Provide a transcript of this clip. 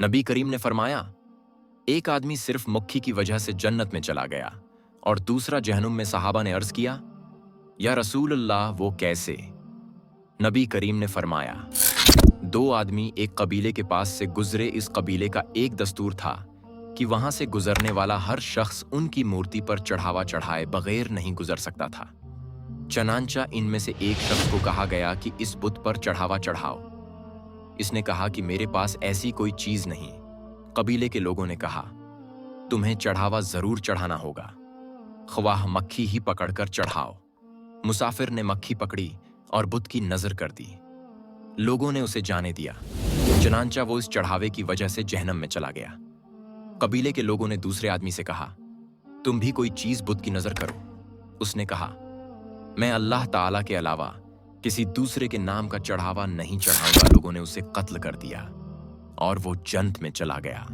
नबी करीम ने फरमाया, एक आदमी सिर्फ मक्खी की वजह से जन्नत में चला गया और दूसरा जहन्नुम में। सहाबा ने अर्ज किया, या रसूल अल्लाह, वो कैसे? नबी करीम ने फरमाया, दो आदमी एक कबीले के पास से गुजरे। इस कबीले का एक दस्तूर था कि वहां से गुजरने वाला हर शख्स उनकी मूर्ति पर चढ़ावा चढ़ाए बगैर नहीं गुजर सकता था। चनांचा इनमें से एक शख्स को कहा गया कि इस बुत पर चढ़ावा चढ़ाओ। इसने कहा कि मेरे पास ऐसी कोई चीज नहीं। कबीले के लोगों ने कहा, तुम्हें चढ़ावा जरूर चढ़ाना होगा, ख्वाह मक्खी ही पकड़कर चढ़ाओ। मुसाफिर ने मक्खी पकड़ी और बुत की नजर कर दी। लोगों ने उसे जाने दिया। चनांचा वो इस चढ़ावे की वजह से जहन्नम में चला गया। कबीले के लोगों ने दूसरे आदमी से कहा, तुम भी कोई चीज बुत की नजर करो। उसने कहा, मैं अल्लाह ताला के अलावा किसी दूसरे के नाम का चढ़ावा नहीं चढ़ाऊंगा। लोगों ने उसे कत्ल कर दिया और वो जन्नत में चला गया।